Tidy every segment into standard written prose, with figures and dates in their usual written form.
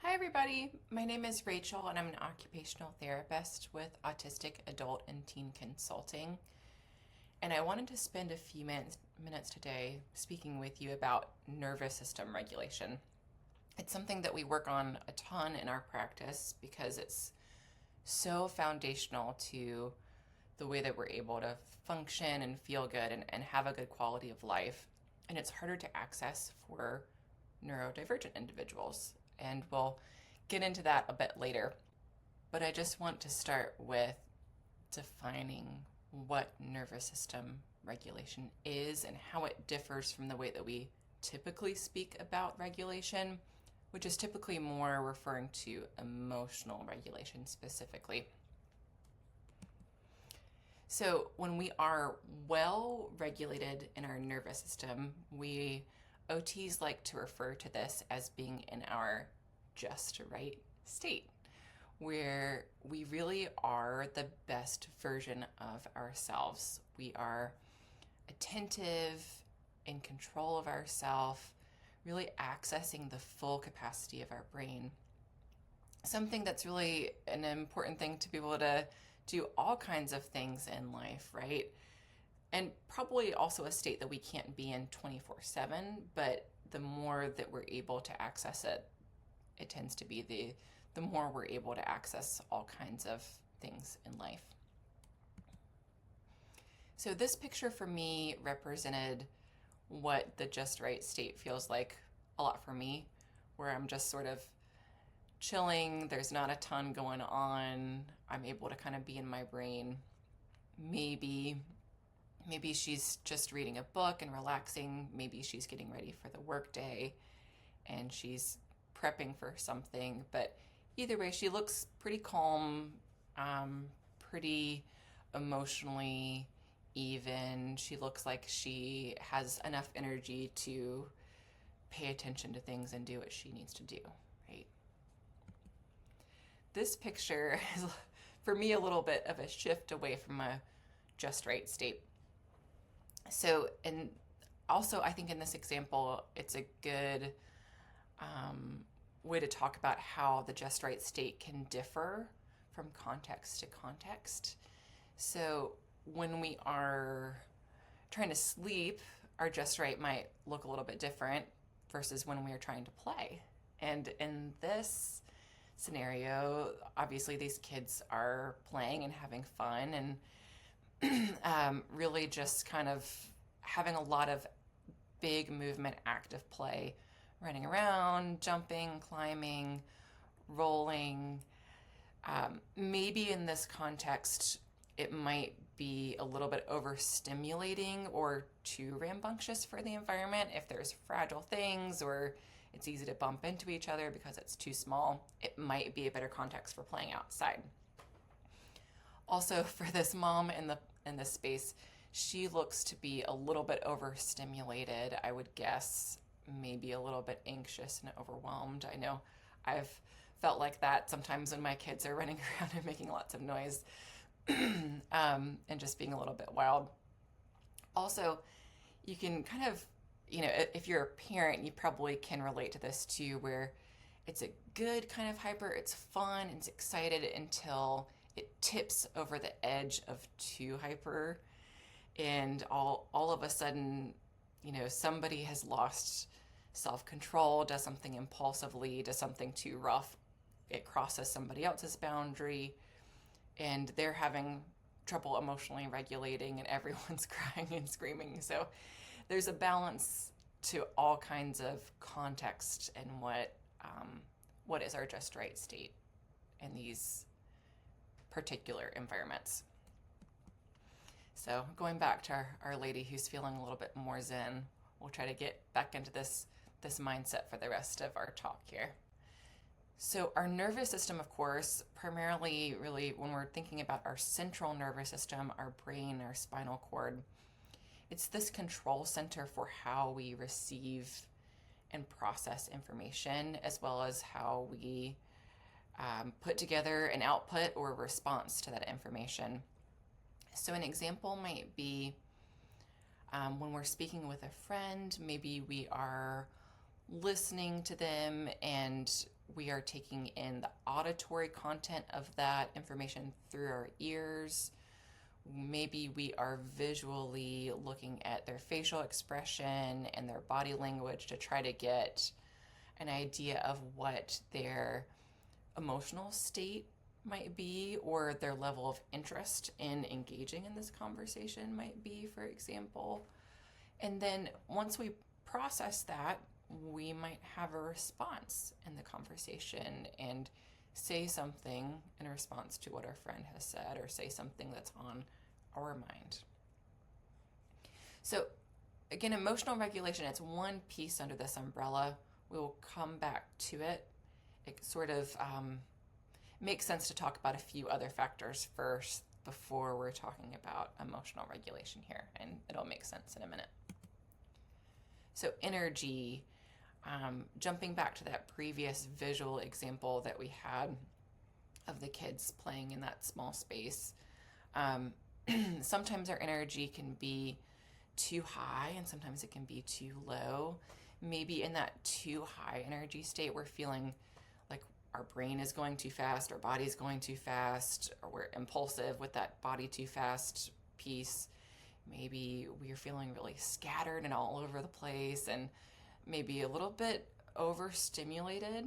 Hi everybody, my name is Rachel and I'm an occupational therapist with Autistic Adult and Teen Consulting. And I wanted to spend a few minutes today speaking with you about nervous system regulation. It's something that we work on a ton in our practice because it's so foundational to the way that we're able to function and feel good and have a good quality of life. And it's harder to access for neurodivergent individuals. And we'll get into that a bit later. But I just want to start with defining what nervous system regulation is and how it differs from the way that we typically speak about regulation, which is typically more referring to emotional regulation specifically. So when we are well regulated in our nervous system, OTs like to refer to this as being in our just right state, where we really are the best version of ourselves. We are attentive, in control of ourselves, really accessing the full capacity of our brain. Something that's really an important thing to be able to do all kinds of things in life, right? And probably also a state that we can't be in 24/7, but the more that we're able to access it, it tends to be the more we're able to access all kinds of things in life. So this picture for me represented what the just right state feels like a lot for me, where I'm just sort of chilling, there's not a ton going on, I'm able to kind of be in my brain. Maybe she's just reading a book and relaxing. Maybe she's getting ready for the workday and she's prepping for something. But either way, she looks pretty calm, pretty emotionally even. She looks like she has enough energy to pay attention to things and do what she needs to do, right? This picture is, for me, a little bit of a shift away from a just right state. So, and also I think in this example, it's a good way to talk about how the just right state can differ from context to context. So when we are trying to sleep, our just right might look a little bit different versus when we are trying to play. And in this scenario, obviously these kids are playing and having fun and really just kind of having a lot of big movement, active play, running around, jumping, climbing, rolling. Maybe in this context, it might be a little bit overstimulating or too rambunctious for the environment. If there's fragile things or it's easy to bump into each other because it's too small, it might be a better context for playing outside. Also, for this mom in this space, she looks to be a little bit overstimulated, I would guess, maybe a little bit anxious and overwhelmed. I know I've felt like that sometimes when my kids are running around and making lots of noise and just being a little bit wild. Also, you can kind of, if you're a parent, you probably can relate to this too, where it's a good kind of hyper, it's fun, it's excited until it tips over the edge of too hyper, and all of a sudden, somebody has lost self-control, does something impulsively, does something too rough, it crosses somebody else's boundary, and they're having trouble emotionally regulating and everyone's crying and screaming. So there's a balance to all kinds of context and what is our just right state in these particular environments. So going back to our lady who's feeling a little bit more zen, we'll try to get back into this mindset for the rest of our talk here. So our nervous system, of course, primarily really when we're thinking about our central nervous system, our brain, our spinal cord, it's this control center for how we receive and process information, as well as how we put together an output or response to that information. So an example might be when we're speaking with a friend, maybe we are listening to them and we are taking in the auditory content of that information through our ears. Maybe we are visually looking at their facial expression and their body language to try to get an idea of what their emotional state might be, or their level of interest in engaging in this conversation might be, for example. And then once we process that, we might have a response in the conversation and say something in response to what our friend has said, or say something that's on our mind. So again, emotional regulation, it's one piece under this umbrella. We will come back to it. It sort of makes sense to talk about a few other factors first before we're talking about emotional regulation here, and it'll make sense in a minute. So energy, jumping back to that previous visual example that we had of the kids playing in that small space, sometimes our energy can be too high and sometimes it can be too low. Maybe in that too high energy state, we're feeling like our brain is going too fast, our body's going too fast, or we're impulsive with that body too fast piece. Maybe we're feeling really scattered and all over the place, and maybe a little bit overstimulated,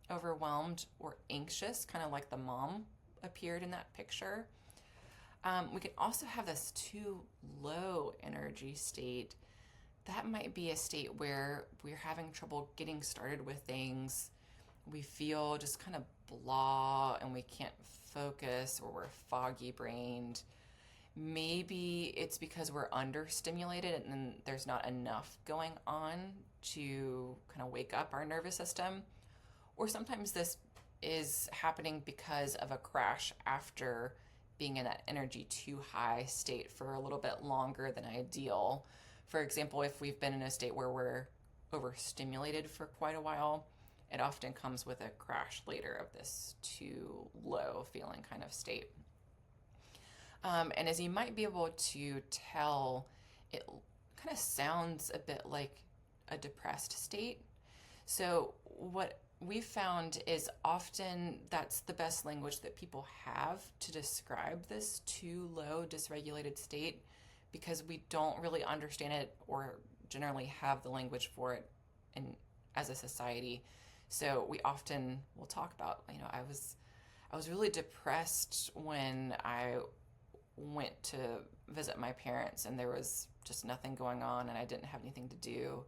overwhelmed, or anxious, kind of like the mom appeared in that picture. We can also have this too low energy state. That might be a state where we're having trouble getting started with things. We feel just kind of blah and we can't focus, or we're foggy brained. Maybe it's because we're understimulated and there's not enough going on to kind of wake up our nervous system. Or sometimes this is happening because of a crash after being in that energy too high state for a little bit longer than ideal. For example, if we've been in a state where we're overstimulated for quite a while, it often comes with a crash later of this too low feeling kind of state. And as you might be able to tell, it kind of sounds a bit like a depressed state. So what we've found is often that's the best language that people have to describe this too low dysregulated state, because we don't really understand it or generally have the language for it as a society. So we often will talk about, I was really depressed when I went to visit my parents and there was just nothing going on and I didn't have anything to do.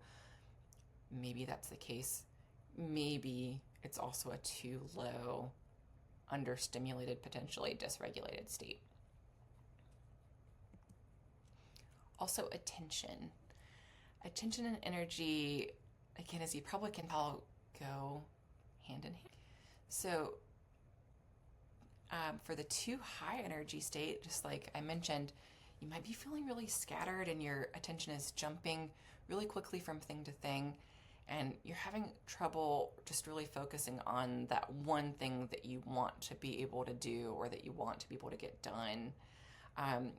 Maybe that's the case. Maybe it's also a too low, understimulated, potentially dysregulated state. Also, attention. Attention and energy, again, as you probably can tell, go hand in hand. So for the too high energy state, just like I mentioned, you might be feeling really scattered and your attention is jumping really quickly from thing to thing, and you're having trouble just really focusing on that one thing that you want to be able to do or that you want to be able to get done.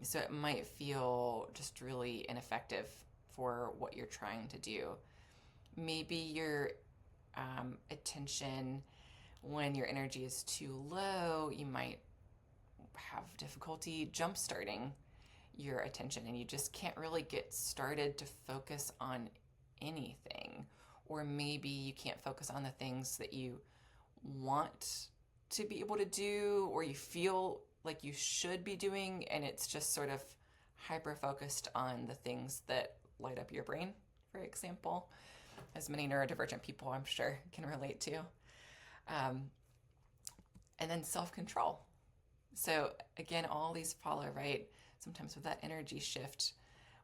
So it might feel just really ineffective for what you're trying to do. Maybe your attention, when your energy is too low, you might have difficulty jump starting your attention and you just can't really get started to focus on anything. Or maybe you can't focus on the things that you want to be able to do or you feel like you should be doing, and it's just sort of hyper-focused on the things that light up your brain, for example, as many neurodivergent people I'm sure can relate to. And then self-control. So again, all these follow, right? Sometimes with that energy shift,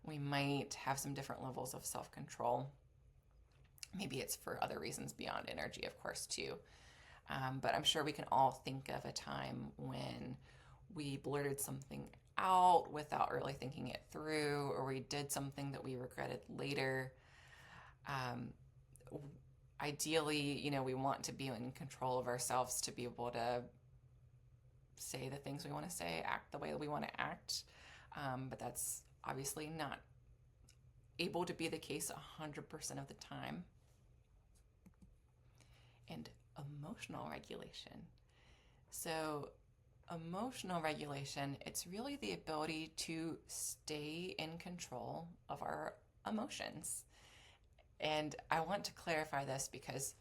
we might have some different levels of self-control. Maybe it's for other reasons beyond energy, of course, too. But I'm sure we can all think of a time when we blurted something out without really thinking it through, or we did something that we regretted later. Ideally, we want to be in control of ourselves to be able to say the things we want to say, act the way that we want to act. But that's obviously not able to be the case 100% of the time. And emotional regulation. So emotional regulation, it's really the ability to stay in control of our emotions. And I want to clarify this because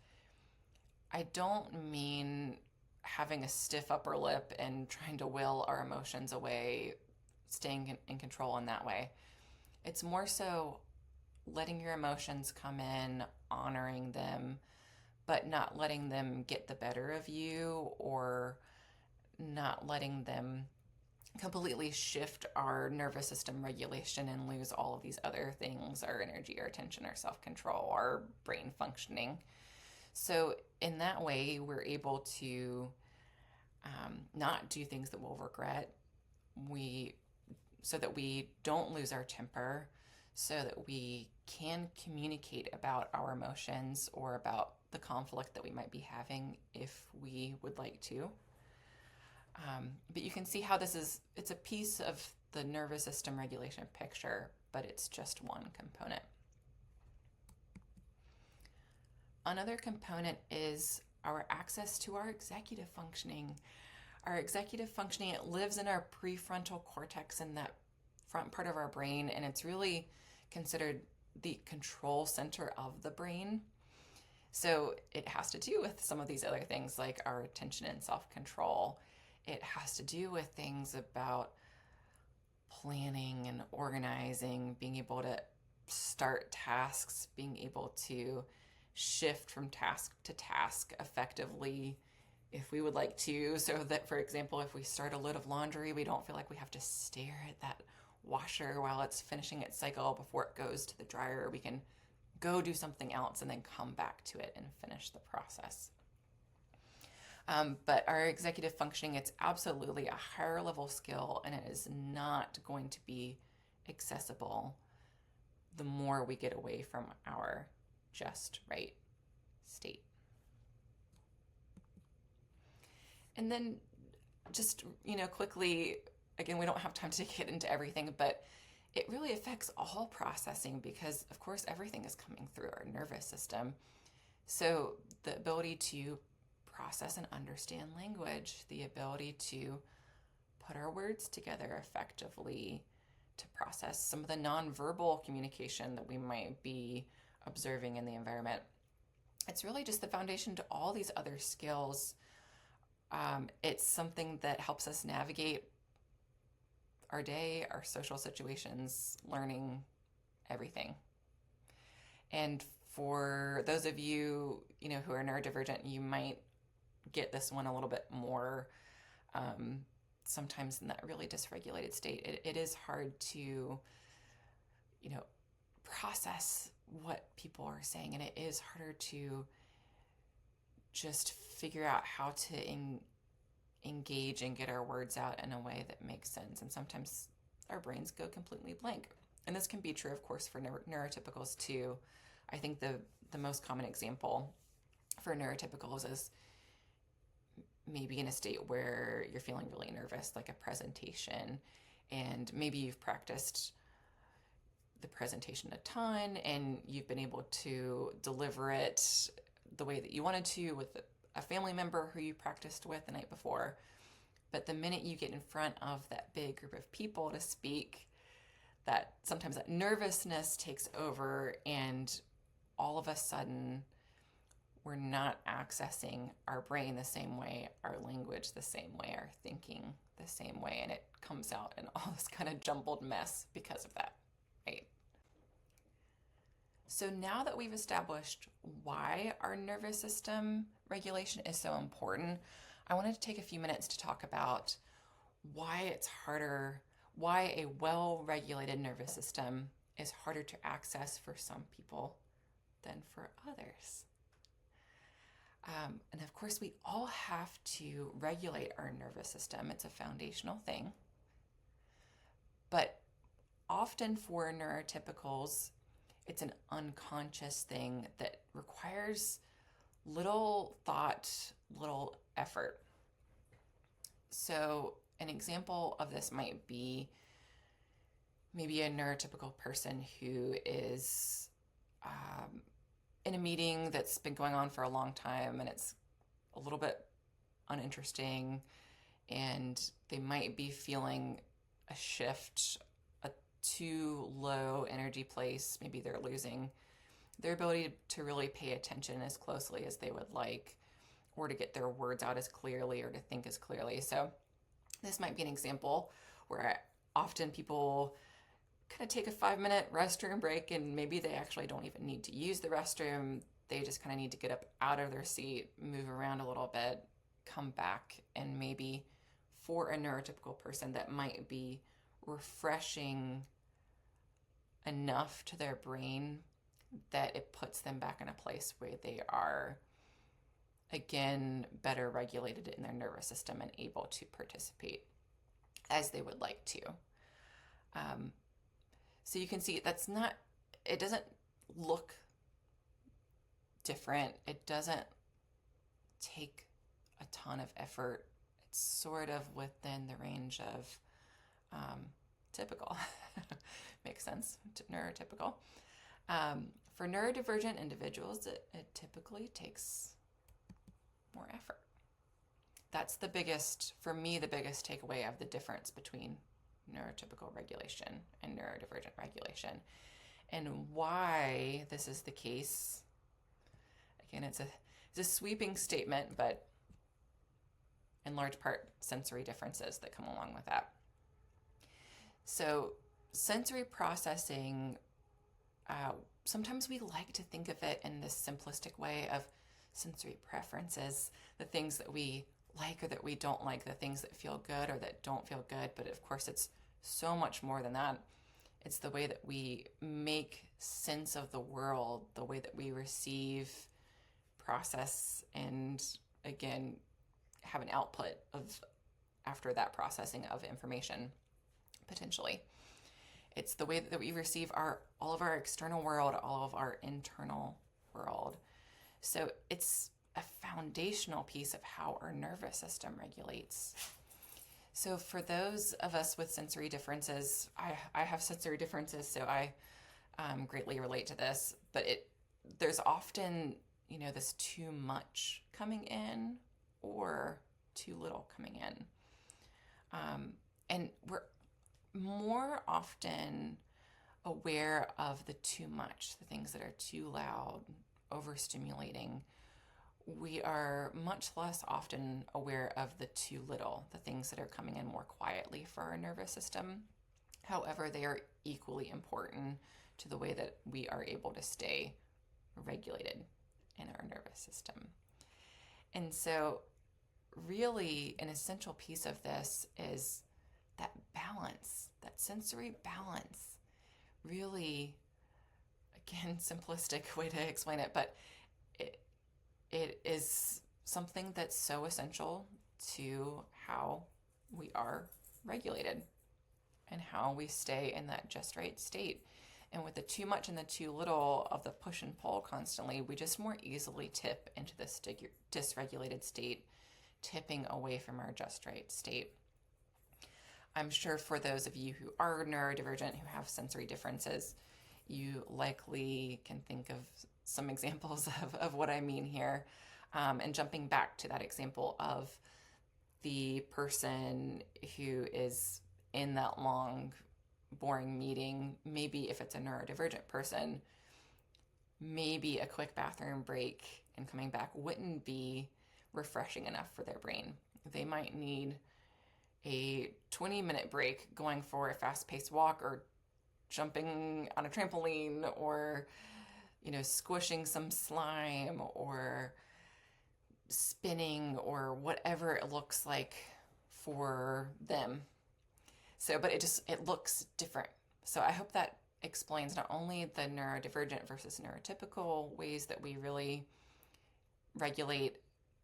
I don't mean having a stiff upper lip and trying to will our emotions away, staying in control in that way. It's more so letting your emotions come in, honoring them, but not letting them get the better of you, or not letting them completely shift our nervous system regulation and lose all of these other things, our energy, our attention, our self-control, our brain functioning. So in that way, we're able to not do things that we'll regret. So that we don't lose our temper, so that we can communicate about our emotions or about the conflict that we might be having if we would like to. But you can see how it's a piece of the nervous system regulation picture, but it's just one component. Another component is our access to our executive functioning. Our executive functioning, it lives in our prefrontal cortex, in that front part of our brain, and it's really considered the control center of the brain. So it has to do with some of these other things like our attention and self-control. It has to do with things about planning and organizing, being able to start tasks, being able to shift from task to task effectively if we would like to. So that, for example, if we start a load of laundry, we don't feel like we have to stare at that washer while it's finishing its cycle before it goes to the dryer. We can go do something else and then come back to it and finish the process. But our executive functioning, it's absolutely a higher level skill, and it is not going to be accessible the more we get away from our just right state. And then just, quickly, again, we don't have time to get into everything, but it really affects all processing because, of course, everything is coming through our nervous system. So the ability to process and understand language, the ability to put our words together effectively, to process some of the nonverbal communication that we might be observing in the environment. It's really just the foundation to all these other skills. It's something that helps us navigate our day, our social situations, learning, everything. And for those of you, who are neurodivergent, you might get this one a little bit more sometimes in that really dysregulated state. It is hard to, process what people are saying, and it is harder to just figure out how to engage and get our words out in a way that makes sense. And sometimes our brains go completely blank. And this can be true, of course, for neurotypicals too. I think the most common example for neurotypicals is maybe in a state where you're feeling really nervous, like a presentation, and maybe you've practiced the presentation a ton and you've been able to deliver it the way that you wanted to with a family member who you practiced with the night before. But the minute you get in front of that big group of people to speak, that sometimes that nervousness takes over, and all of a sudden we're not accessing our brain the same way, our language the same way, our thinking the same way, and it comes out in all this kind of jumbled mess because of that, right? So now that we've established why our nervous system regulation is so important, I wanted to take a few minutes to talk about why it's harder, why a well-regulated nervous system is harder to access for some people than for others. And of course, we all have to regulate our nervous system. It's a foundational thing. But often for neurotypicals, it's an unconscious thing that requires little thought, little effort. So an example of this might be maybe a neurotypical person who is in a meeting that's been going on for a long time, and it's a little bit uninteresting, and they might be feeling a shift, a too low energy place. Maybe they're losing their ability to really pay attention as closely as they would like, or to get their words out as clearly, or to think as clearly. So this might be an example where often people kind of take a 5-minute restroom break, and maybe they actually don't even need to use the restroom. They just kind of need to get up out of their seat, move around a little bit, come back, and maybe for a neurotypical person, that might be refreshing enough to their brain that it puts them back in a place where they are, again, better regulated in their nervous system and able to participate as they would like to. So you can see it doesn't look different. It doesn't take a ton of effort. It's sort of within the range of typical. Makes sense, neurotypical. For neurodivergent individuals, it typically takes more effort. That's for me, the biggest takeaway of the difference between neurotypical regulation and neurodivergent regulation. And why this is the case, again, it's a sweeping statement, but in large part, sensory differences that come along with that. So sensory processing, sometimes we like to think of it in this simplistic way of sensory preferences, the things that we like or that we don't like, the things that feel good or that don't feel good. But of course, it's so much more than that. It's the way that we make sense of the world, the way that we receive, process, and again, have an output of after that processing of information, potentially. It's the way that we receive all of our external world, all of our internal world. So it's a foundational piece of how our nervous system regulates. So for those of us with sensory differences, I have sensory differences, so I greatly relate to this, but there's often, this too much coming in or too little coming in. And we're more often aware of the too much, the things that are too loud, overstimulating. We are much less often aware of the too little, the things that are coming in more quietly for our nervous system. However, they are equally important to the way that we are able to stay regulated in our nervous system. And so really an essential piece of this is that balance, that sensory balance. Really, again, simplistic way to explain it, but it is something that's so essential to how we are regulated and how we stay in that just right state. And with the too much and the too little of the push and pull constantly, we just more easily tip into this dysregulated state, tipping away from our just right state. I'm sure for those of you who are neurodivergent, who have sensory differences, you likely can think of some examples of what I mean here. And jumping back to that example of the person who is in that long, boring meeting, maybe if it's a neurodivergent person, maybe a quick bathroom break and coming back wouldn't be refreshing enough for their brain. They might need a 20-minute break going for a fast-paced walk or jumping on a trampoline or, squishing some slime or spinning or whatever it looks like for them. So, but it looks different. So I hope that explains not only the neurodivergent versus neurotypical ways that we really regulate,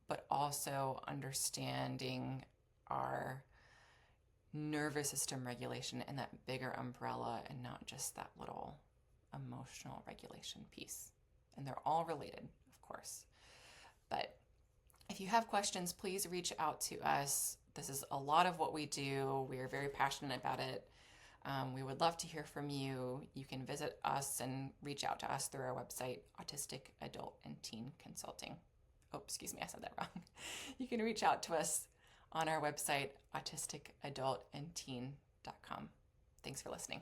but also understanding our nervous system regulation and that bigger umbrella and not just that little emotional regulation piece. And they're all related, of course. But if you have questions, please reach out to us. This is a lot of what we do. We are very passionate about it. We would love to hear from you. You can visit us and reach out to us through our website, Autistic Adult and Teen Consulting. oh, excuse me, I said that wrong. You can reach out to us on our website, autisticadultandteen.com. Thanks for listening.